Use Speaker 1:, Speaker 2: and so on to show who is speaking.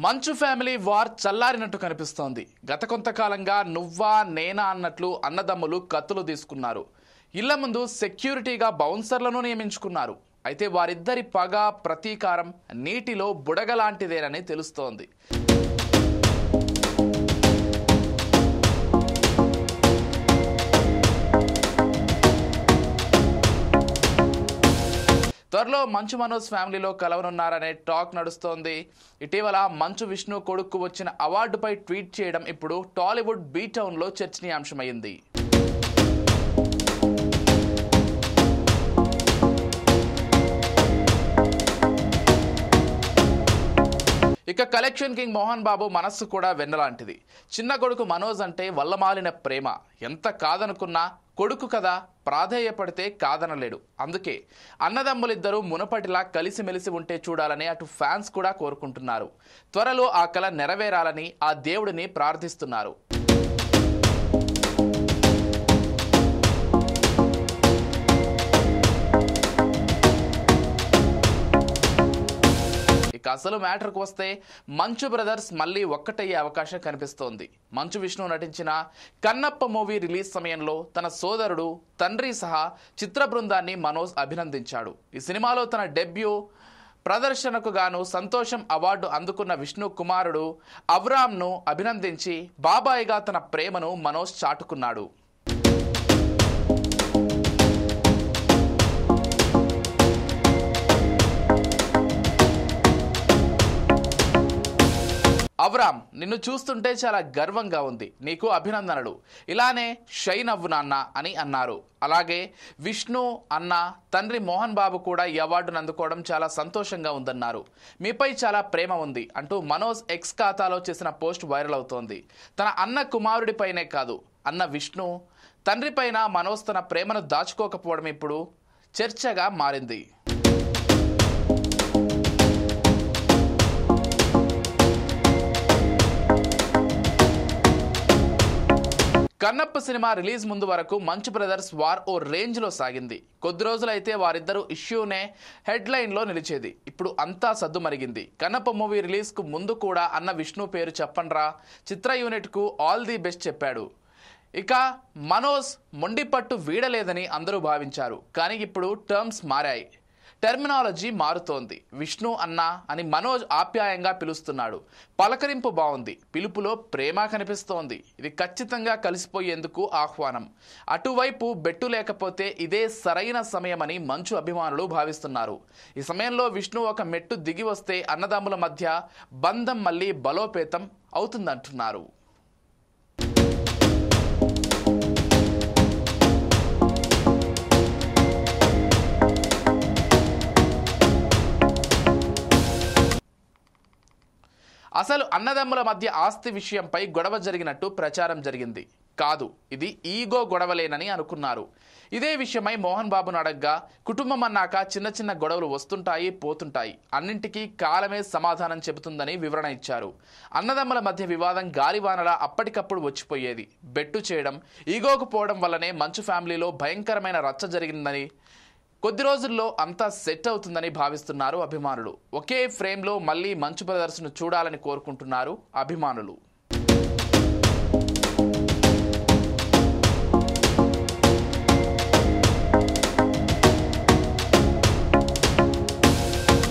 Speaker 1: మంచు family war చల్లారినట్టు కనిపిస్తోంది. గత కొంతకాలంగా నువ్వా నేనా అన్నట్లు అన్నదమ్ములు కత్తులు తీసుకున్నారు. ఇళ్ల ముందు సెక్యూరిటీగా బౌన్సర్లను నియమించుకున్నారు. అయితే వారిద్దరి పగ ప్రతీకారం నీటిలో బుడగలాంటిదేనని తెలుస్తోంది. త్వరలో మంచు మనోజ్ ఫ్యామిలీలో కలవనున్నారనే టాక్ నడుస్తోంది. ఇటీవల మంచు విష్ణు కొడుకు వచ్చిన అవార్డుపై ట్వీట్ చేయడం ఇప్పుడు టాలీవుడ్ బీ టౌన్లో చర్చనీయాంశమైంది. ఇక కలెక్షన్ కింగ్ మోహన్ బాబు మనస్సు కూడా వెన్నలాంటిది. చిన్న కొడుకు మనోజ్ అంటే వల్లమాలిన ప్రేమ. ఎంత కాదనుకున్నా కొడుకు కదా, ప్రాధేయపడితే కాదనలేడు. అందుకే అన్నదమ్ములిద్దరూ మునపటిలా కలిసిమెలిసి ఉంటే చూడాలని అటు ఫ్యాన్స్ కూడా కోరుకుంటున్నారు. త్వరలో ఆ కల నెరవేరాలని ఆ దేవుడిని ప్రార్థిస్తున్నారు. ఇక అసలు మ్యాటర్కు వస్తే మంచు బ్రదర్స్ మళ్ళీ ఒక్కటయ్యే అవకాశం కనిపిస్తోంది. మంచు విష్ణు నటించిన కన్నప్ప మూవీ రిలీజ్ సమయంలో తన సోదరుడు, తండ్రి సహా చిత్ర బృందాన్ని మనోజ్ అభినందించాడు. ఈ సినిమాలో తన డెబ్యూ ప్రదర్శనకు గాను సంతోషం అవార్డు అందుకున్న విష్ణు కుమారుడు అవ్రామ్ను అభినందించి బాబాయిగా తన ప్రేమను మనోజ్ చాటుకున్నాడు. అవ్రామ్, నిన్ను చూస్తుంటే చాలా గర్వంగా ఉంది. నీకు అభినందనలు. ఇలానే షైన్ అవ్వు నాన్న అని అన్నారు. అలాగే విష్ణు అన్న తండ్రి మోహన్ బాబు కూడా ఈ అవార్డును అందుకోవడం చాలా సంతోషంగా ఉందన్నారు. మీపై చాలా ప్రేమ ఉంది అంటూ మనోజ్ ఎక్స్ ఖాతాలో చేసిన పోస్ట్ వైరల్ అవుతోంది. తన అన్న కుమారుడిపైనే కాదు, అన్న విష్ణు తండ్రి పైన మనోజ్ తన ప్రేమను దాచుకోకపోవడం ఇప్పుడు చర్చగా మారింది. కన్నప్ప సినిమా రిలీజ్ ముందు వరకు మంచు బ్రదర్స్ వార్ ఓ రేంజ్లో సాగింది. కొద్ది రోజులైతే వారిద్దరూ ఇష్యూనే హెడ్లైన్లో నిలిచేది. ఇప్పుడు అంతా సద్దు మరిగింది. కన్నప్ప మూవీ రిలీజ్కు ముందు కూడా అన్న విష్ణు పేరు చెప్పండ్రా, చిత్ర యూనిట్కు ఆల్ ది బెస్ట్ చెప్పాడు. ఇక మనోజ్ మొండిపట్టు వీడలేదని అందరూ భావించారు. కానీ ఇప్పుడు టర్మ్స్ మారాయి, టెర్మినాలజీ మారుతోంది. విష్ణు అన్న అని మనోజ్ ఆప్యాయంగా పిలుస్తున్నాడు. పలకరింపు బాగుంది, పిలుపులో ప్రేమ కనిపిస్తోంది. ఇది ఖచ్చితంగా కలిసిపోయేందుకు ఆహ్వానం. అటువైపు బెట్టు లేకపోతే ఇదే సరైన సమయమని మంచు అభిమానులు భావిస్తున్నారు. ఈ సమయంలో విష్ణు ఒక మెట్టు దిగి వస్తే అన్నదమ్ముల మధ్య బంధం మళ్ళీ బలోపేతం అవుతుందంటున్నారు. అసలు అన్నదమ్ముల మధ్య ఆస్తి విషయంపై గొడవ జరిగినట్టు ప్రచారం జరిగింది. కాదు, ఇది ఈగో గొడవలేనని అనుకున్నారు. ఇదే విషయమై మోహన్ బాబును అడగ్గా కుటుంబం అన్నాక చిన్న చిన్న గొడవలు వస్తుంటాయి, పోతుంటాయి, అన్నింటికీ కాలమే సమాధానం చెబుతుందని వివరణ ఇచ్చారు. అన్నదమ్ముల మధ్య వివాదం గాలివానలా అప్పటికప్పుడు వచ్చిపోయేది. బెట్టు చేయడం, ఈగోకు పోవడం వల్లనే మంచు ఫ్యామిలీలో భయంకరమైన రచ్చ జరిగిందని, కొద్ది రోజుల్లో అంతా సెట్ అవుతుందని భావిస్తున్నారు అభిమానులు. ఒకే ఫ్రేమ్లో మళ్ళీ మంచు బ్రదర్స్ను చూడాలని కోరుకుంటున్నారు అభిమానులు.